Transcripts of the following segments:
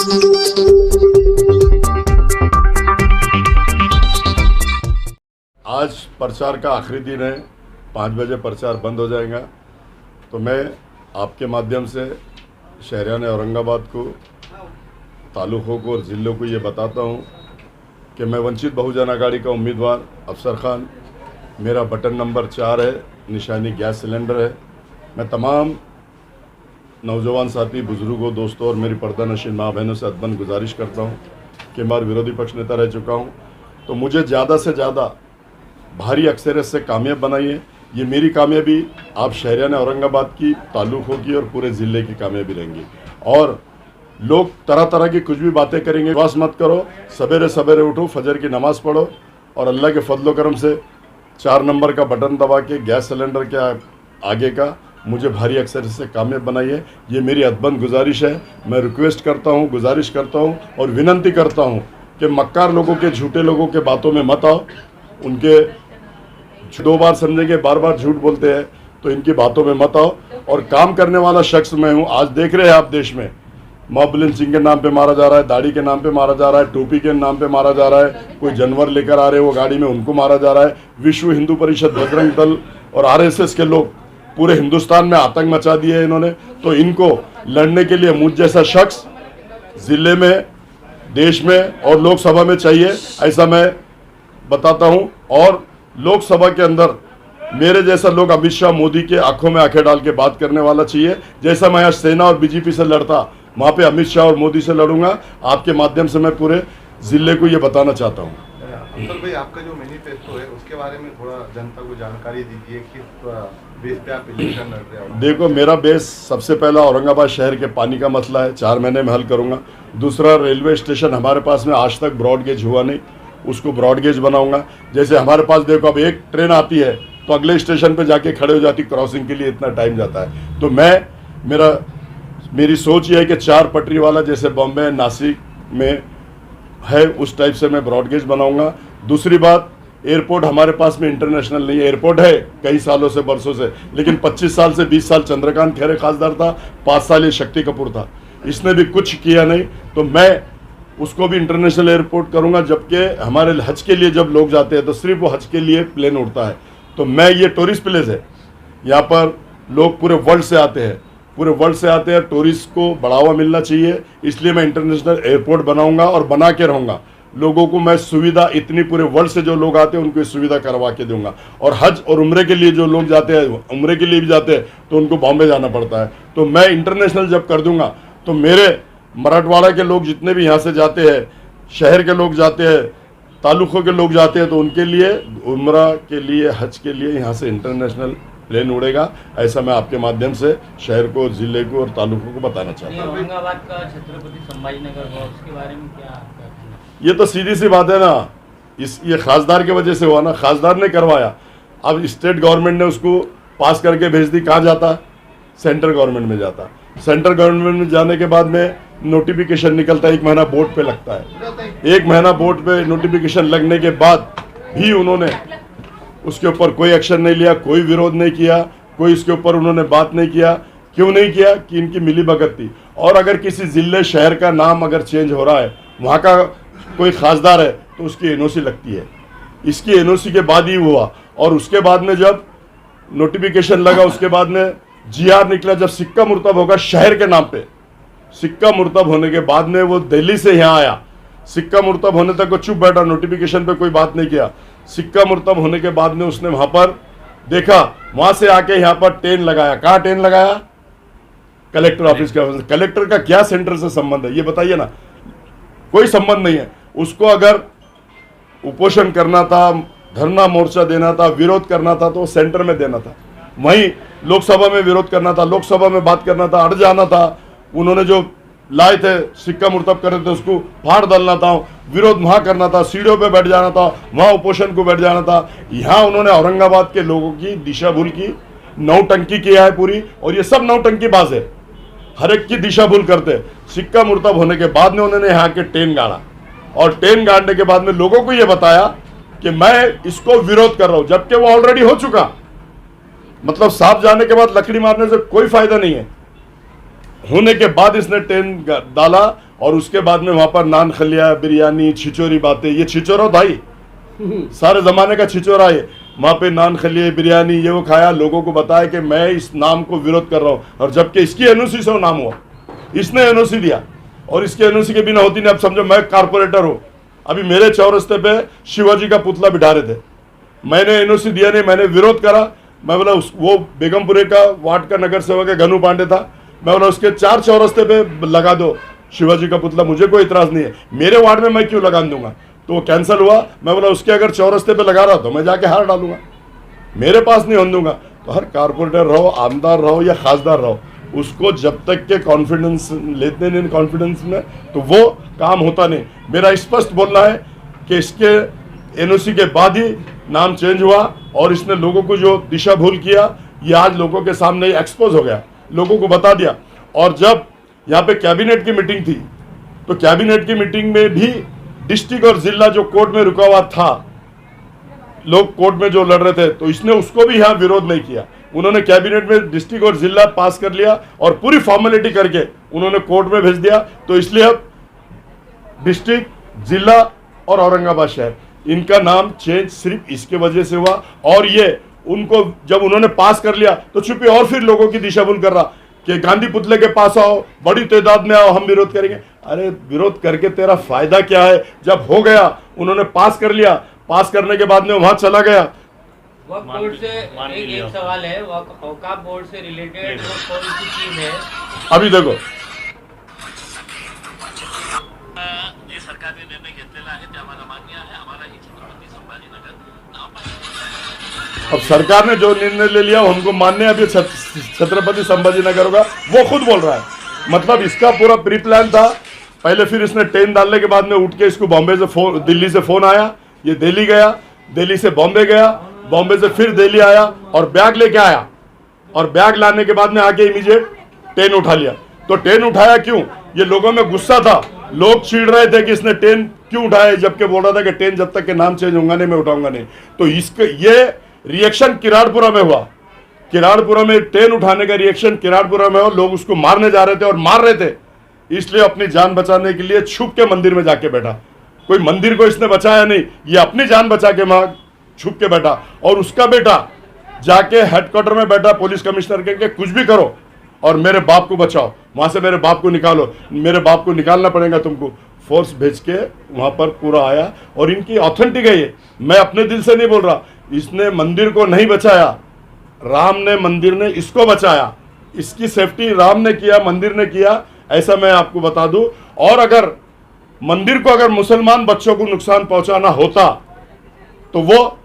आज प्रचार का आखिरी दिन है, 5 बजे प्रचार बंद हो जाएगा। तो मैं आपके माध्यम से शहरियान औरंगाबाद को, तालुकों को और ज़िलों को ये बताता हूँ कि मैं वंचित बहुजन आघाड़ी का उम्मीदवार अफसर खान, मेरा बटन नंबर 4 है, निशानी गैस सिलेंडर है। मैं तमाम नौजवान साथी, बुजुर्गों, दोस्तों और मेरी पर्दानशीन माँ बहनों से अदबन गुजारिश करता हूँ कि मैं विरोधी पक्ष नेता रह चुका हूँ, तो मुझे ज़्यादा से ज़्यादा भारी अक्सरियत से कामयाब बनाइए। ये मेरी कामयाबी आप शहरियान औरंगाबाद की, ताल्लुकों की और पूरे ज़िले की कामयाबी रहेंगी। और लोग तरह तरह की कुछ भी बातें करेंगे, विश्वास मत करो। सवेरे सवेरे उठो, फजर की नमाज़ पढ़ो और अल्लाह के फजलो करम से 4 नंबर का बटन दबा के गैस सिलेंडर के आगे का मुझे भारी अक्सरियत से कामयाब बनाइए। ये मेरी अदबन गुजारिश है। मैं रिक्वेस्ट करता हूँ, गुजारिश करता हूँ और विनंती करता हूँ कि मक्कार लोगों के, झूठे लोगों के बातों में मत आओ। उनके 2 बार समझेंगे, बार बार झूठ बोलते हैं, तो इनकी बातों में मत आओ। और काम करने वाला शख्स मैं हूँ। आज देख रहे हैं आप देश में मॉब लिंचिंग के नाम पे मारा जा रहा है, दाढ़ी के नाम पे मारा जा रहा है, टोपी के नाम पे मारा जा रहा है, कोई जानवर लेकर आ रहे हैं वो गाड़ी में, उनको मारा जा रहा है। विश्व हिंदू परिषद, बजरंग दल और आरएसएस के लोग पूरे हिंदुस्तान में आतंक मचा दिए है इन्होंने। तो इनको लड़ने के लिए मुझ जैसा शख्स ज़िले में, देश में और लोकसभा में चाहिए, ऐसा मैं बताता हूँ। और लोकसभा के अंदर मेरे जैसा लोग अमित शाह, मोदी के आंखों में आंखें डाल के बात करने वाला चाहिए। जैसा मैं आज सेना और बीजेपी से लड़ता, वहाँ पे अमित शाह और मोदी से लड़ूंगा। आपके माध्यम से मैं पूरे ज़िले को ये बताना चाहता हूँ। अफसर भाई, आपका जो मैनिफेस्टो है उसके बारे में थोड़ा जनता को जानकारी दीजिए, किस बेस पे आप इलेक्शन लड़ रहे हो? देखो, मेरा बेस सबसे पहला औरंगाबाद शहर के पानी का मसला है, 4 महीने में हल करूंगा। दूसरा, रेलवे स्टेशन हमारे पास में आज तक ब्रॉडगेज हुआ नहीं, उसको ब्रॉडगेज बनाऊंगा। जैसे हमारे पास देखो, अब एक ट्रेन आती है तो अगले स्टेशन पे जाके खड़े हो जाती, क्रॉसिंग के लिए इतना टाइम जाता है। तो मेरी सोच ये है कि 4 पटरी वाला, जैसे बॉम्बे, नासिक में है, उस टाइप से मैं ब्रॉडगेज बनाऊंगा। दूसरी बात, एयरपोर्ट हमारे पास में इंटरनेशनल नहीं है। एयरपोर्ट है कई सालों से, बरसों से, लेकिन 25 साल से 20 साल चंद्रकांत खैरे खासदार था, 5 साल ये शक्ति कपूर था, इसने भी कुछ किया नहीं। तो मैं उसको भी इंटरनेशनल एयरपोर्ट करूंगा। जबकि हमारे हज के लिए जब लोग जाते हैं तो सिर्फ वो हज के लिए प्लेन उड़ता है। तो मैं, ये टूरिस्ट प्लेस है, यहाँ पर लोग पूरे वर्ल्ड से आते हैं, टूरिस्ट को बढ़ावा मिलना चाहिए, इसलिए मैं इंटरनेशनल एयरपोर्ट बनाऊंगा और बना के रहूँगा। लोगों को मैं सुविधा, इतनी पूरे वर्ल्ड से जो लोग आते हैं उनको सुविधा करवा के दूंगा। और हज और उम्रे के लिए जो लोग जाते हैं, उम्रे के लिए भी जाते हैं, तो उनको बॉम्बे जाना पड़ता है। तो मैं इंटरनेशनल जब कर दूंगा तो मेरे मराठवाड़ा के लोग जितने भी यहाँ से जाते हैं, शहर के लोग जाते हैं, तालुकों के लोग जाते हैं, तो उनके लिए, उम्रा के लिए, हज के लिए यहाँ से इंटरनेशनल प्लेन उड़ेगा। ऐसा मैं आपके माध्यम से शहर को, ज़िले को और तालुकों को बताना चाहता हूँ। औरंगाबाद का छत्रपति संभाजीनगर हुआ, उसके बारे में क्या? ये तो सीधी सी बात है ना, ये खासदार की वजह से हुआ ना, खासदार ने करवाया। अब स्टेट गवर्नमेंट ने उसको पास करके भेज दी, कहाँ जाता? सेंट्रल गवर्नमेंट में जाता। सेंट्रल गवर्नमेंट में जाने के बाद में नोटिफिकेशन निकलता है, 1 महीना बोर्ड पे लगता है। 1 महीना बोर्ड पे नोटिफिकेशन लगने के बाद भी उन्होंने उसके ऊपर कोई एक्शन नहीं लिया, कोई विरोध नहीं किया, कोई इसके ऊपर उन्होंने बात नहीं किया। क्यों नहीं किया? कि इनकी मिलीभगत थी। और अगर किसी ज़िले, शहर का नाम अगर चेंज हो रहा है, वहाँ का कोई खासदार है, तो उसकी एनओसी लगती है। इसकी एनओसी के बाद ही हुआ। और उसके बाद में जब नोटिफिकेशन लगा, उसके बाद में जीआर निकला, जब सिक्का मुर्तब होगा शहर के नाम पे, सिक्का मुर्तब होने के बाद में वो दिल्ली से यहाँ आया। सिक्का मुर्तब होने तक वो चुप बैठा, नोटिफिकेशन पे कोई बात नहीं किया। सिक्का मुर्तब होने के बाद में उसने वहाँ पर देखा, वहाँ से आके यहाँ पर टेन लगाया। कहाँ टेन लगाया? कलेक्टर ऑफिस का। कलेक्टर का क्या सेंटर से संबंध है, ये बताइए ना? कोई संबंध नहीं है। उसको अगर उपोषण करना था, धरना मोर्चा देना था, विरोध करना था, तो सेंटर में देना था। वहीं लोकसभा में विरोध करना था, लोकसभा में बात करना था, अड़ जाना था। उन्होंने जो लाए थे, सिक्का मुर्तब कर रहे थे, उसको फाड़ डालना था, विरोध वहां करना था, सीढ़ियों पे बैठ जाना था, वहां उपोषण को बैठ जाना था। यहाँ उन्होंने औरंगाबाद के लोगों की दिशा भूल की, नौटंकी किया है पूरी। और ये सब नौटंकी बाज है, हर एक की दिशा भूल करते। सिक्का मुर्तब होने के बाद में उन्होंने यहाँ के टेन गाड़ा, और टेन गाड़ने के बाद में लोगों को यह बताया कि मैं इसको विरोध कर रहा हूं, जबकि वो ऑलरेडी हो चुका। मतलब सांप जाने के बाद लकड़ी मारने से कोई फायदा नहीं है। होने के बाद इसने टेन डाला और उसके बाद में वहाँ पर नान खलिया, बिरयानी, छिचोरी बातें, ये छिचोरा भाई सारे ज़माने का छिचोरा है। वहाँ पे नान खलिए, बिरयानी ये वो खाया, लोगों को बताया कि मैं इस नाम को विरोध कर रहा हूँ, और जबकि इसकी एनओसी से वो नाम हुआ, इसने एनओसी दिया, और इसके एनओसी के बिना होती नहीं। अब समझो मैं कारपोरेटर हूँ, अभी मेरे चौरस्ते पे शिवाजी का पुतला बिठा रहे थे, मैंने एनओसी दिया नहीं, मैंने विरोध करा। मैं बोला वो बेगमपुरे का वार्ड का नगर सेवक है घनू पांडे था, मैं बोला उसके 4 चौरस्ते पे लगा दो शिवाजी का पुतला, मुझे कोई इतराज़ नहीं है, मेरे वार्ड में मैं क्यों लगा दूंगा। तो वो कैंसिल हुआ। मैं बोला उसके अगर चौरस्ते पे लगा रहा तो मैं जाके हार डालूंगा, मेरे पास नहीं होने दूंगा। तो हर कारपोरेटर रहो, आमदार रहो या खासदार रहो, उसको जब तक के कॉन्फिडेंस लेते नहीं कॉन्फिडेंस में, तो वो काम होता नहीं। मेरा स्पष्ट बोलना है कि इसके एनओसी के बाद ही नाम चेंज हुआ, और इसने लोगों को जो दिशा भूल किया, ये आज लोगों के सामने एक्सपोज हो गया, लोगों को बता दिया। और जब यहाँ पे कैबिनेट की मीटिंग थी, तो कैबिनेट की मीटिंग में भी डिस्ट्रिक्ट और जिला जो कोर्ट में रुका हुआ था, लोग कोर्ट में जो लड़ रहे थे, तो इसने उसको भी यहाँ विरोध नहीं किया। उन्होंने कैबिनेट में डिस्ट्रिक्ट और जिला पास कर लिया, और पूरी फॉर्मेलिटी करके उन्होंने कोर्ट में भेज दिया। तो इसलिए अब डिस्ट्रिक्ट, जिला और औरंगाबाद शहर, इनका नाम चेंज सिर्फ इसके वजह से हुआ। और ये उनको जब उन्होंने पास कर लिया, तो चुपी और फिर लोगों की दिशा भूल कर रहा कि गांधी पुतले के पास आओ, बड़ी तादाद में आओ, हम विरोध करेंगे। अरे विरोध करके तेरा फायदा क्या है? जब हो गया, उन्होंने पास कर लिया, पास करने के बाद में वहां चला गया। वक्फ बोर्ड से एक सवाल है, वक्फ बोर्ड से रिलेटेड कौन सी चीज है? अभी देखो, सरकार ने निर्णय घेतलेला आहे, ते आम्हाला मान्य आहे। आम्हाला ही छत्रपती संभाजीनगर नाव पाहिजे। अब सरकार ने जो निर्णय ले लिया हमको मान्य है। अभी छत्रपति संभाजीनगर होगा, वो खुद बोल रहा है। मतलब इसका पूरा प्री प्लान था। पहले फिर इसने ट्रेन डालने के बाद में उठ के इसको बॉम्बे से फोन, दिल्ली से फोन आया, ये दिल्ली गया, दिल्ली से बॉम्बे गया, बॉम्बे से फिर दिल्ली आया और बैग लेके आया, और बैग लाने के बाद में आके इमीडिएट ट्रेन उठा लिया। तो ट्रेन उठाया क्यों? ये लोगों में गुस्सा था, लोग चिढ़ रहे थे कि इसने ट्रेन क्यों उठाया, जबकि बोल रहा था कि ट्रेन जब तक के नाम चेंज होगा नहीं, मैं उठाऊंगा नहीं। तो इसके ये रिएक्शन किराड़पुरा में हुआ। किराड़पुरा में ट्रेन उठाने का रिएक्शन किराड़पुरा में हुआ। लोग उसको मारने जा रहे थे और मार रहे थे, इसलिए अपनी जान बचाने के लिए छुप के मंदिर में जाके बैठा। कोई मंदिर को इसने बचाया नहीं, ये अपनी जान बचा के वहां छुप के बैठा। और उसका बेटा जाके हेडक्वार्टर में बैठा, पुलिस कमिश्नर के कुछ भी करो और मेरे बाप को बचाओ, वहां से मेरे बाप को निकालो, मेरे बाप को निकालना पड़ेगा तुमको। फोर्स भेज के वहां पर पूरा आया। और इनकी ऑथेंटिक है ये, मैं अपने दिल से नहीं बोल रहा। इसने मंदिर को नहीं बचाया, राम ने, मंदिर ने इसको बचाया। इसकी सेफ्टी राम ने किया, मंदिर ने किया, ऐसा मैं आपको बता दूं। और अगर मंदिर को अगर मुसलमान बच्चों को नुकसान पहुंचाना होता तो वो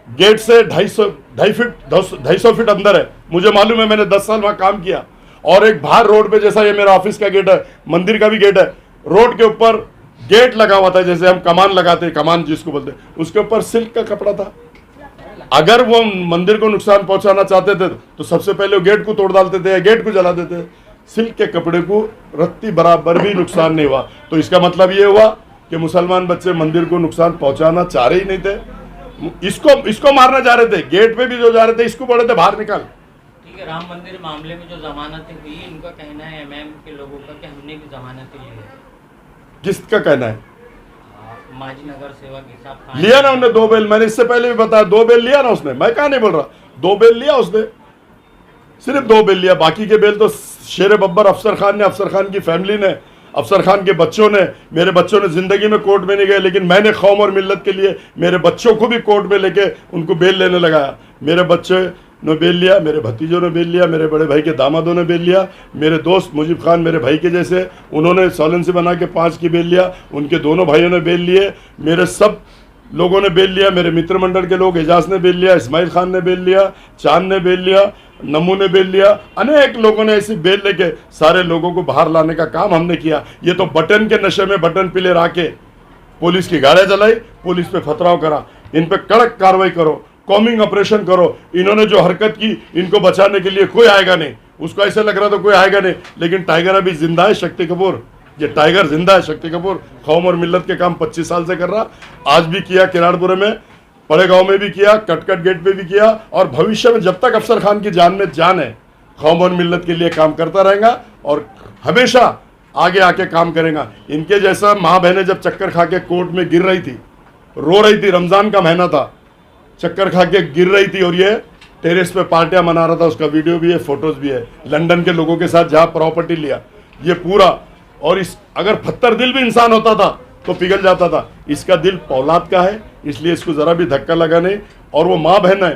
गेट से 250 फीट अंदर है। मुझे मालूम है, मैंने 10 साल वहां काम किया। और एक बाहर रोड पे, जैसा ये मेरा ऑफिस का गेट है, मंदिर का भी गेट है, रोड के ऊपर गेट लगा हुआ था, जैसे हम कमान लगाते, कमान जिसको बोलते, उसके ऊपर सिल्क का कपड़ा था। अगर वो मंदिर को नुकसान पहुंचाना चाहते थे तो सबसे पहले वो गेट को तोड़ डालते थे, गेट को जला देते। सिल्क के कपड़े को रत्ती बराबर भी नुकसान नहीं हुआ। तो इसका मतलब ये हुआ कि मुसलमान बच्चे मंदिर को नुकसान पहुंचाना चाह रहे ही नहीं थे। इसको मारने जा रहे थे, गेट पे भी जो जा रहे थे इसको बोले थे बाहर निकाल। ठीक है, राम मंदिर मामले में जो जमानतें हुई, इनका कहना है एमएम के लोगों का कि हमने भी जमानतें ली है। किसका कहना है? माजी नगर सेवक इसाफ खान लिया ना उन्होंने 2 बेल, मैंने इससे पहले भी बताया, 2 बेल लिया ना उसने, मैं कहा नहीं बोल रहा, 2 बेल लिया उसने, सिर्फ 2 बेल लिया। बाकी के बेल तो शेर बब्बर अफसर खान ने, अफसर खान की फैमिली ने, अफसर खान के बच्चों ने, मेरे बच्चों ने जिंदगी में कोर्ट में नहीं गए, लेकिन मैंने कौम और मिल्लत के लिए मेरे बच्चों को भी कोर्ट में लेके उनको बेल लेने लगाया। मेरे बच्चे ने बेल लिया, मेरे भतीजों ने बेल लिया, मेरे बड़े भाई के दामादों ने बेल लिया, मेरे दोस्त मुजीब खान मेरे भाई के जैसे, उन्होंने सॉलेंसी बना के 5 की बेल लिया, उनके दोनों भाइयों ने बेल लिए, मेरे सब लोगों ने बेल लिया, मेरे मित्र मंडल के लोग, एजाज ने बेल लिया, इस्माइल खान ने बेल लिया, चांद ने बेल लिया, नमू ने बेल लिया, अनेक लोगों ने ऐसी बेल लेके सारे लोगों को बाहर लाने का काम हमने किया। ये तो बटन के नशे में बटन पिले राके पुलिस की गाड़ियां जलाई, पुलिस पे खतराव करा। इन पे कड़क कार्रवाई करो, कॉमिंग ऑपरेशन करो। इन्होंने जो हरकत की, इनको बचाने के लिए कोई आएगा नहीं। उसको ऐसे लग रहा था कोई आएगा नहीं, लेकिन टाइगर अभी जिंदा है, शक्ति कपूर, ये टाइगर जिंदा है। शक्ति कपूर कौम और मिल्लत के काम 25 साल से कर रहा, आज भी किया, किराड़पुरे में, बड़े गांव में भी किया, कटकट गेट पे भी किया, और भविष्य में जब तक अफसर खान की जान में जान है, कौम और मिल्लत के लिए काम करता रहेगा। और हमेशा आगे आके काम करेगा। इनके जैसा माँ बहनें जब चक्कर खा के कोर्ट में गिर रही थी, रो रही थी, रमज़ान का महीना था, चक्कर खा के गिर रही थी और ये टेरेस पे पार्टियां मना रहा था, उसका वीडियो भी है, फोटोज भी है, लंदन के लोगों के साथ जहाँ प्रॉपर्टी लिया ये पूरा। और इस अगर पत्थर दिल भी इंसान होता था तो पिघल जाता था, इसका दिल औलाद का है, इसलिए इसको ज़रा भी धक्का लगा नहीं। और वो माँ बहन है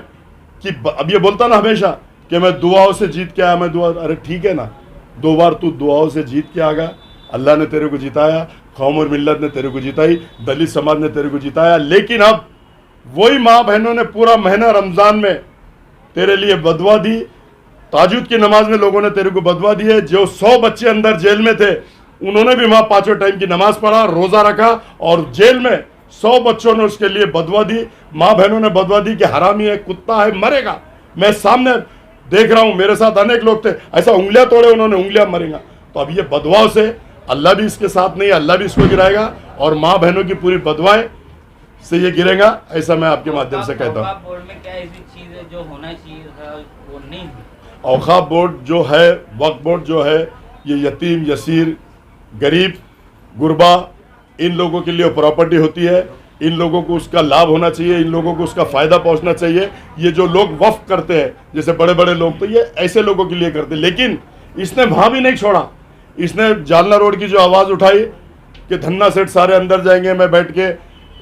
कि अब ये बोलता ना हमेशा कि मैं दुआओं से जीत के आया, मैं दुआ, अरे ठीक है ना, 2 बार तू दुआओं से जीत के आ गया, अल्लाह ने तेरे को जिताया, कौम और मिल्लत ने तेरे को जिताई, दलित समाज ने तेरे को जिताया। लेकिन अब वही माँ बहनों ने पूरा महीना रमज़ान में तेरे लिए बदवा दी, ताजुद की नमाज में लोगों ने तेरे को बदवा दी है। जो 100 बच्चे अंदर जेल में थे उन्होंने भी वहाँ 5 टाइम की नमाज पढ़ा, रोज़ा रखा, और जेल में 100 बच्चों ने उसके लिए बदवा दी, माँ बहनों ने बदवा दी कि हरामी है, कुत्ता है, मरेगा। मैं सामने देख रहा हूँ, मेरे साथ अनेक लोग थे, ऐसा उंगलियां तोड़े उन्होंने, उंगलियां मरेगा। तो अब ये बदवाओं से अल्लाह भी इसके साथ नहीं, अल्लाह भी इसको गिराएगा, और माँ बहनों की पूरी बदवाएं से ये गिरेगा, ऐसा मैं आपके माध्यम से कहता हूँ। बोर्ड में क्या ऐसी चीज है जो होना चाहिए था वो नहीं हुई? औकाफ बोर्ड जो है, वक्फ बोर्ड जो है, ये यतीम, यसीर, गरीब, गुरबा, इन लोगों के लिए प्रॉपर्टी होती है, इन लोगों को उसका लाभ होना चाहिए, इन लोगों को उसका फ़ायदा पहुंचना चाहिए। ये जो लोग वक्फ करते हैं, जैसे बड़े बड़े लोग, तो ये ऐसे लोगों के लिए करते हैं। लेकिन इसने वहाँ भी नहीं छोड़ा, इसने जालना रोड की जो आवाज़ उठाई कि धन्ना सेठ सारे अंदर जाएंगे, मैं बैठ के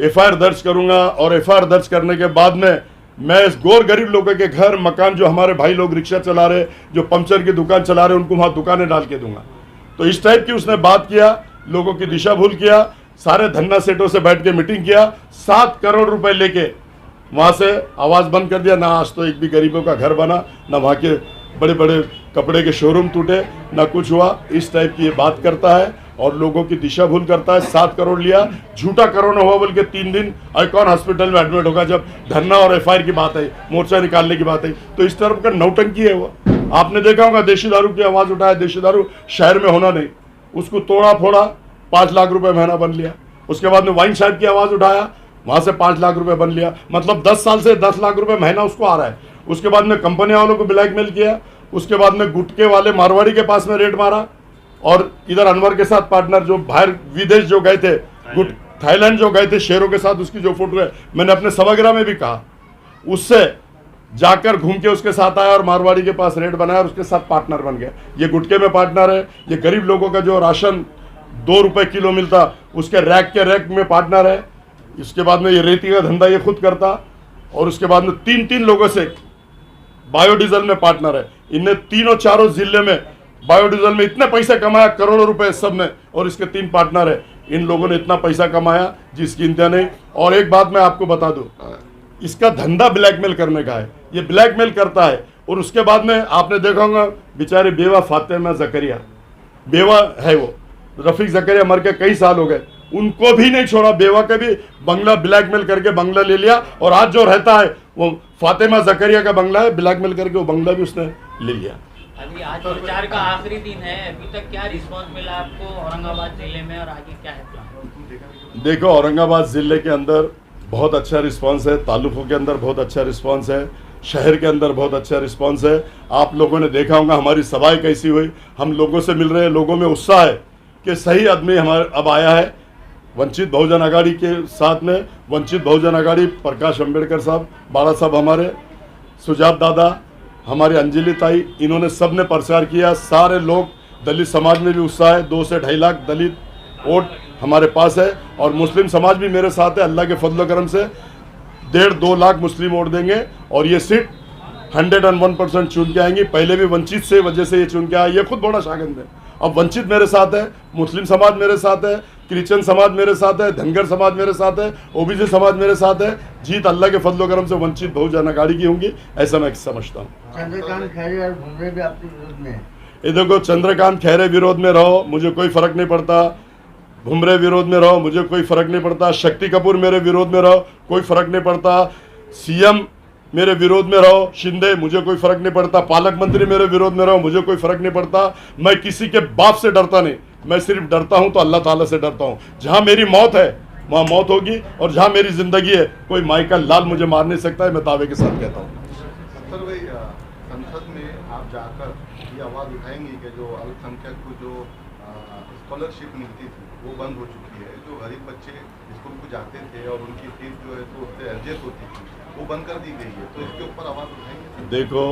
FIR दर्ज करूँगा, और FIR दर्ज करने के बाद में मैं इस गोर गरीब लोगों के घर, मकान, जो हमारे भाई लोग रिक्शा चला रहे, जो पंचर की दुकान चला रहे, उनको वहाँ दुकानें डाल के दूंगा। तो इस टाइप की उसने बात किया, लोगों की दिशा भूल किया, सारे धन्ना सेठों से बैठ के मीटिंग किया, 7 करोड़ रुपए लेके वहाँ से आवाज़ बंद कर दिया। ना आज तो एक भी गरीबों का घर बना, ना वहाँ के बड़े बड़े कपड़े के शोरूम टूटे, ना कुछ हुआ। इस टाइप की ये बात करता है और लोगों की दिशा भूल करता है। 7 करोड़ लिया, झूठा कोरोना हुआ बोल के 3 दिन आइकॉन हॉस्पिटल में एडमिट होगा, जब धरना और FIR की बात आई, मोर्चा निकालने की बात आई। तो इस तरफ का नौटंकी है वो। आपने देखा होगा, देशी दारू की आवाज़ उठाया, देशी दारू शहर में होना नहीं, उसको तोड़ा फोड़ा, 5 लाख रुपए महीना बन लिया। उसके बाद में वाइन शॉप की आवाज़ उठाया, वहाँ से 5 लाख रुपए बन लिया। मतलब 10 साल से 10 लाख रुपए महीना उसको आ रहा है। उसके बाद में कंपनी वालों को ब्लैकमेल किया, उसके बाद में गुटके वाले मारवाड़ी के पास में रेड मारा, और इधर अनवर के साथ पार्टनर जो बाहर विदेश जो गए थे, थाईलैंड जो गए थे शेरों के साथ, उसकी जो फोटो है, मैंने अपने सभागृह में भी कहा, उससे जाकर घूम के उसके साथ आया और मारवाड़ी के पास रेड बनाया और उसके साथ पार्टनर बन गया। ये गुटके में पार्टनर है, ये गरीब लोगों का जो राशन 2 रुपए किलो मिलता, उसके रैक के रैक में पार्टनर है। इसके बाद में ये रेती का धंधा ये खुद करता, और उसके बाद में 3 लोगों से बायोडीजल में पार्टनर है। इनने तीनों चारों जिले में बायोडीजल में इतने पैसे कमाया, करोड़ों रुपए सब में, और इसके 3 पार्टनर है। इन लोगों ने इतना पैसा कमाया जिसकी इंतहा नहीं। और एक बात मैं आपको बता दूं, इसका धंधा ब्लैकमेल करने का है, ये ब्लैकमेल करता है। और उसके बाद में आपने देखा होगा, बेचारे बेवा फातिमा जकरिया, बेवा है वो, रफीक जकरिया मर के कई साल हो गए, उनको भी नहीं छोड़ा, बेवा के भी बंगला ब्लैकमेल करके बंगला ले लिया। और आज जो रहता है वो फातिमा जकरिया का बंगला है, ब्लैकमेल करके वो बंगला भी उसने ले लिया। अभी आज प्रचार का आखिरी दिन है, अभी तक क्या रिस्पांस मिला आपको औरंगाबाद जिले में, और आगे क्या है प्लान? देखो, औरंगाबाद ज़िले के अंदर बहुत अच्छा रिस्पांस है, तालुकों के अंदर बहुत अच्छा रिस्पांस है, शहर के अंदर बहुत अच्छा रिस्पांस है। आप लोगों ने देखा होगा हमारी सभाएं कैसी हुई, हम लोगों से मिल रहे हैं, लोगों में उत्साह है कि सही आदमी हमारे अब आया है। वंचित बहुजन आघाड़ी के साथ में, वंचित बहुजन आघाड़ी, प्रकाश अम्बेडकर साहब, बाला साहब हमारे, सुजात दादा, हमारी अंजलि ताई, इन्होंने सब ने प्रचार किया। सारे लोग, दलित समाज में भी उत्साह है, 2 से 2.5 लाख दलित वोट हमारे पास है, और मुस्लिम समाज भी मेरे साथ है। अल्लाह के फजल करम से 1.5-2 लाख मुस्लिम वोट देंगे, और ये सीट 101% चुन के आएंगी। पहले भी वंचित से वजह से ये चुन के आया, ये खुद बड़ा शागिर्द है। अब वंचित मेरे साथ है, मुस्लिम समाज मेरे साथ है, क्रिश्चियन समाज मेरे साथ है, धनगर समाज मेरे साथ है, OBC समाज मेरे साथ है। जीत अल्लाह के फजल करम से वंचित बहुजन आघाड़ी की होंगी, ऐसा मैं समझता हूँ। चंद्रकांत खैरे और भुमरे भी आपके विरोध में है। ये देखो, चंद्रकांत खैरे विरोध में रहो, मुझे कोई फर्क नहीं पड़ता। भुमरे विरोध में रहो, मुझे कोई फर्क नहीं पड़ता। शक्ति कपूर मेरे विरोध में रहो, कोई फर्क नहीं पड़ता। CM मेरे विरोध में रहो, शिंदे, मुझे कोई फर्क नहीं पड़ता। पालक मंत्री मेरे विरोध में रहो, मुझे कोई फर्क नहीं पड़ता। मैं किसी के बाप से डरता नहीं, मैं सिर्फ डरता हूं तो अल्लाह ताला से डरता हूं। जहां मेरी मौत है वहां मौत होगी, और जहां मेरी जिंदगी है कोई माई का लाल मुझे मार नहीं सकता है, मैं दावे के साथ कहता हूं। सर भाई, संसद में आप जाकर ये आवाज़ उठाएंगे कि जो अल्पसंख्यक को जो स्कॉलरशिप मिलती थी वो बंद हो चुकी है। जो गरीब बच्चे स्कूल को जाते थे और उनकी फीस जो है तो उससे एडजस्ट होती थी, वो बंद कर दी गई है। तो इसके ऊपर आवाज़ उठाएंगे? देखो,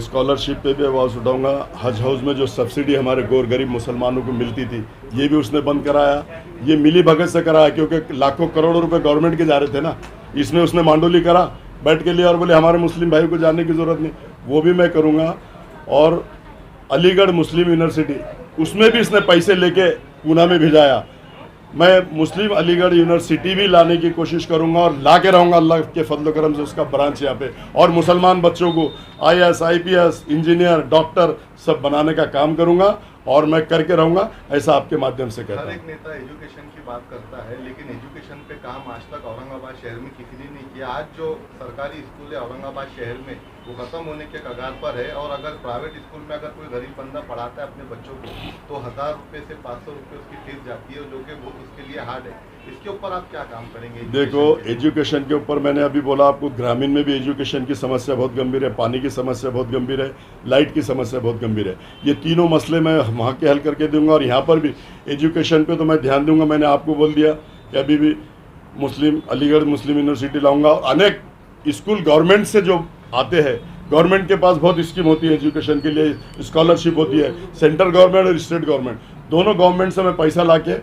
स्कॉलरशिप पे भी आवाज़ उठाऊंगा। हज हाउस में जो सब्सिडी हमारे गौर गरीब मुसलमानों को मिलती थी, ये भी उसने बंद कराया। ये मिली भगत से कराया, क्योंकि लाखों करोड़ों रुपए गवर्नमेंट के जा रहे थे ना, इसमें उसने मांडोली करा बैठ के लिए और बोले हमारे मुस्लिम भाई को जाने की ज़रूरत नहीं, वो भी मैं करूँगा। और अलीगढ़ मुस्लिम यूनिवर्सिटी, उसमें भी इसने पैसे लेके पूना में भिजाया। मैं मुस्लिम अलीगढ़ यूनिवर्सिटी भी लाने की कोशिश करूंगा और ला के रहूँगा अल्लाह के फजल करम से उसका ब्रांच यहाँ पे। और मुसलमान बच्चों को IAS IPS इंजीनियर डॉक्टर सब बनाने का काम करूंगा और मैं करके रहूँगा, ऐसा आपके माध्यम से कहता हर हूँ। एक नेता एजुकेशन की बात करता है, लेकिन एजुकेशन पे काम आज तक औरंगाबाद शहर में किसी ने नहीं किया। आज जो सरकारी स्कूल है औरंगाबाद शहर में वो खत्म होने के कगार पर है। और अगर प्राइवेट स्कूल में अगर कोई गरीब बंदा पढ़ाता है अपने बच्चों को तो 1000 रुपये से 500 रुपये उसकी फीस जाती है, जो कि वो उसके लिए हार्ड है। इसके ऊपर आप क्या काम करेंगे? देखो, एजुकेशन के ऊपर मैंने अभी बोला आपको, ग्रामीण में भी एजुकेशन की समस्या बहुत गंभीर है, पानी की समस्या बहुत गंभीर है, लाइट की समस्या बहुत गंभीर है। ये तीनों मसले मैं वहाँ के हल करके दूंगा। और यहाँ पर भी एजुकेशन पे तो मैं ध्यान दूंगा। मैंने आपको बोल दिया कि अभी भी अलीगढ़ मुस्लिम यूनिवर्सिटी लाऊंगा। और अनेक स्कूल गवर्नमेंट से जो आते हैं, गवर्नमेंट के पास बहुत स्कीम होती है एजुकेशन के लिए, स्कॉलरशिप होती है, सेंट्रल गवर्नमेंट और स्टेट गवर्नमेंट, दोनों गवर्नमेंट से मैं पैसा ला के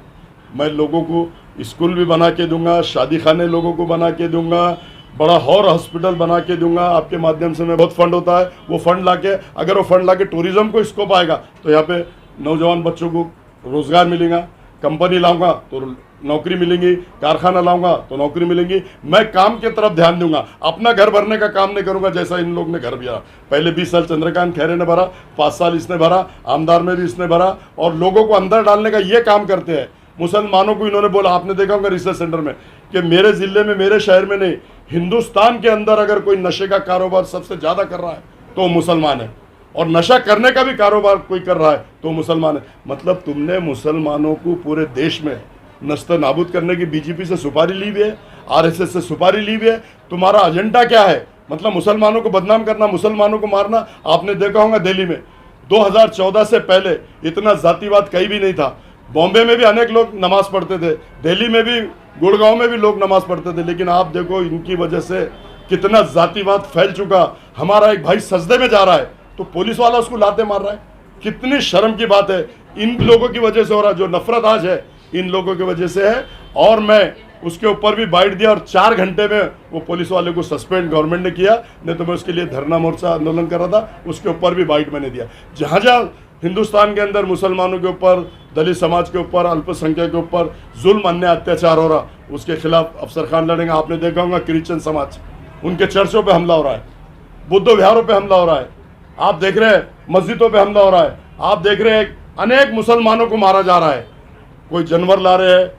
मैं लोगों को स्कूल भी बना के दूंगा, शादी खाने लोगों को बना के दूंगा, बड़ा और हॉस्पिटल बना के दूंगा। आपके माध्यम से मैं बहुत फंड होता है, वो फंड ला के, अगर वो फंड ला के टूरिज्म को स्कोप आएगा तो यहाँ पे नौजवान बच्चों को रोज़गार मिलेगा। कंपनी लाऊंगा तो नौकरी मिलेंगी, कारखाना लाऊंगा तो नौकरी मिलेंगी। मैं काम की तरफ ध्यान दूंगा, अपना घर भरने का काम नहीं करूंगा जैसा इन लोग ने घर भरा। पहले 20 साल चंद्रकांत खैरे ने भरा, 5 साल इसने भरा, आमदार में भी इसने भरा, और लोगों को अंदर डालने का ये काम करते हैं। मुसलमानों को इन्होंने बोला, आपने देखा होगा रिसर्च सेंटर में, कि मेरे ज़िले में, मेरे शहर में नहीं, हिंदुस्तान के अंदर अगर कोई नशे का कारोबार सबसे ज़्यादा कर रहा है तो मुसलमान है, और नशा करने का भी कारोबार कोई कर रहा है तो मुसलमान है। मतलब तुमने मुसलमानों को पूरे देश में नस्ता नाबूद करने की बीजेपी से सुपारी ली हुई है, RSS से सुपारी ली हुई है। तुम्हारा एजेंडा क्या है? मतलब मुसलमानों को बदनाम करना, मुसलमानों को मारना। आपने देखा होगा दिल्ली में 2014 से पहले इतना जातिवाद कहीं भी नहीं था। बॉम्बे में भी अनेक लोग नमाज पढ़ते थे, दिल्ली में भी, गुड़गांव में भी लोग नमाज पढ़ते थे, लेकिन आप देखो इनकी वजह से कितना जातिवाद फैल चुका। हमारा एक भाई सजदे में जा रहा है तो पुलिस वाला उसको लाते मार रहा है। कितनी शर्म की बात है। इन लोगों की वजह से हो रहा है, जो नफरत आज है इन लोगों की वजह से है। और मैं उसके ऊपर भी बाइट दिया और 4 घंटे में वो पुलिस वाले को सस्पेंड गवर्नमेंट ने किया, नहीं तो मैं उसके लिए धरना मोर्चा आंदोलन कर रहा था, उसके ऊपर भी बाइट मैंने दिया। जहाँ जहाँ हिंदुस्तान के अंदर मुसलमानों के ऊपर, दलित समाज के ऊपर, अल्पसंख्यक के ऊपर जुल्म, अन्याय, अत्याचार हो रहा, उसके खिलाफ अफसर खान लड़ेंगे। आपने देखा होगा क्रिश्चियन समाज, उनके चर्चों पे हमला हो रहा है, बुद्ध विहारों पे हमला हो रहा है, आप देख रहे हैं मस्जिदों पे हमला हो रहा है, आप देख रहे हैं अनेक मुसलमानों को मारा जा रहा है। कोई जानवर ला रहे हैं,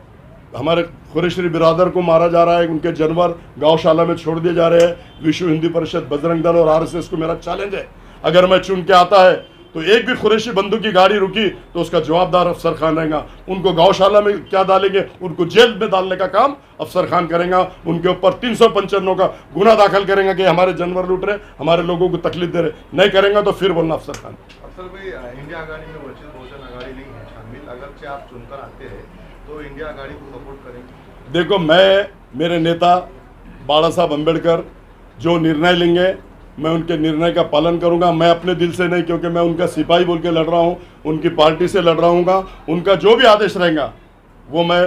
हमारे कुरैशी बिरादर को मारा जा रहा है, उनके जानवर गौशाला में छोड़ दिए जा रहे हैं। विश्व हिंदू परिषद, बजरंग दल और RSS को मेरा चैलेंज है, अगर मैं चुन के आता है तो एक भी कुरैशी बंदूक की गाड़ी रुकी तो उसका जवाबदार अफसर खान रहेगा। उनको गौशाला में क्या डालेंगे, उनको जेल में डालने का काम अफसर खान करेगा। उनके ऊपर 355 का गुना दाखिल करेंगे कि हमारे जानवर लूट रहे, हमारे लोगों को तकलीफ दे रहे। नहीं करेंगे तो फिर बोलना अफसर खान। अफसर भाई, इंडिया आघाड़ी में वंचित बहुजन आघाड़ी नहीं है शामिल, अगर से आप चुनकर आते हैं तो इंडिया आघाड़ी को सपोर्ट करेंगे? देखो, मैं, मेरे नेता बाला साहब अम्बेडकर जो निर्णय लेंगे मैं उनके निर्णय का पालन करूंगा। मैं अपने दिल से नहीं, क्योंकि मैं उनका सिपाही बोल के लड़ रहा हूं, उनकी पार्टी से लड़ रहा हूँगा। उनका जो भी आदेश रहेगा वो मैं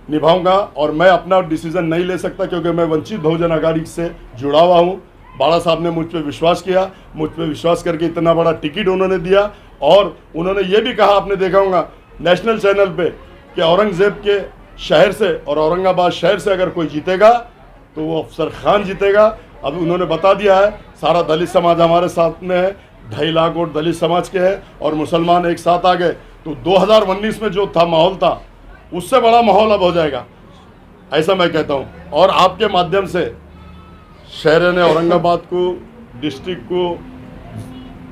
निभाऊंगा, और मैं अपना डिसीजन नहीं ले सकता क्योंकि मैं वंचित बहुजन आघाड़ी से जुड़ा हुआ हूँ। बाला साहब ने मुझ पर विश्वास किया, मुझ पर विश्वास करके इतना बड़ा टिकट उन्होंने दिया। और उन्होंने ये भी कहा, आपने देखा होगा नेशनल चैनल पे, कि औरंगजेब के शहर से और औरंगाबाद शहर से अगर कोई जीतेगा तो वो अफसर खान जीतेगा। अब उन्होंने बता दिया है, सारा दलित समाज हमारे साथ में है, 2.5 लाख वोट दलित समाज के हैं और मुसलमान एक साथ आ गए, तो 2019 में जो था माहौल था उससे बड़ा माहौल अब हो जाएगा, ऐसा मैं कहता हूँ। और आपके माध्यम से शहर ने औरंगाबाद को, डिस्ट्रिक्ट को,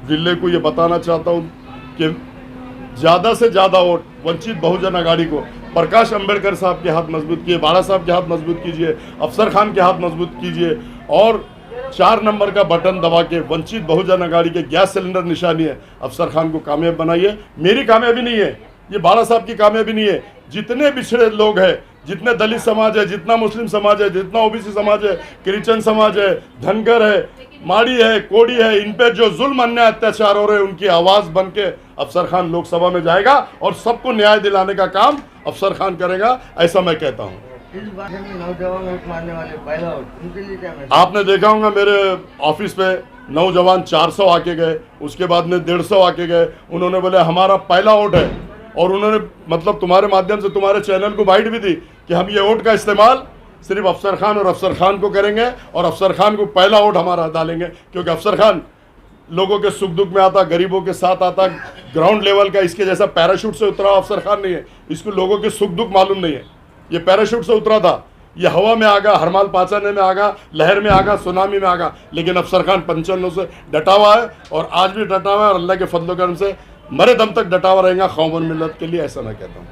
जिले को ये बताना चाहता हूँ कि ज़्यादा से ज़्यादा वोट वंचित बहुजन आघाड़ी को, प्रकाश अंबेडकर साहब के हाथ मजबूत कीजिए, बाला साहब के हाथ मजबूत कीजिए, अफसर खान के हाथ मजबूत कीजिए, और 4 नंबर का बटन दबा के वंचित बहुजन आघाड़ी के गैस सिलेंडर निशानी है, अफसर खान को कामयाब बनाइए। मेरी कामयाबी नहीं है, ये बाड़ा साहब की कामयाबी नहीं है। जितने पिछड़े लोग हैं, जितने दलित समाज है, जितना मुस्लिम समाज है, जितना ओबीसी समाज है, क्रिश्चियन समाज है, धनगर है, माड़ी है, कोड़ी है, इन पे जो जुल्म अन्याय अत्याचार हो रहे हैं, उनकी आवाज़ बन के अफसर खान लोकसभा में जाएगा और सबको न्याय दिलाने का काम अफसर खान करेगा, ऐसा मैं कहता हूँ। इस बार में नौजवान वोट मारने वाले पहला वोट, उनके लिए क्या मैसेज? आपने देखा होगा मेरे ऑफिस पे नौजवान 400 आके गए, उसके बाद में 150 आके गए, उन्होंने बोले हमारा पहला वोट है, और उन्होंने मतलब तुम्हारे माध्यम से तुम्हारे चैनल को बाइट भी दी कि हम ये वोट का इस्तेमाल सिर्फ अफसर खान और अफसर खान को करेंगे और अफसर खान को पहला वोट हमारा डालेंगे, क्योंकि अफसर खान लोगों के सुख दुख में आता, गरीबों के साथ आता, ग्राउंड लेवल का, इसके जैसा पैराशूट से उतरा अफसर खान नहीं है। इसको लोगों के सुख दुख मालूम नहीं है। ये पैराशूट से उतरा था, ये हवा में आगा, हरमाल पाचाने में आगा, लहर में आगा, सुनामी में आगा, लेकिन अफसर खान 55 से डटा हुआ है और आज भी डटा हुआ है और अल्लाह के फजल करम से मरे दम तक डटा हुआ रहेगा कौम और मिल्लत के लिए, ऐसा मैं कहता हूँ।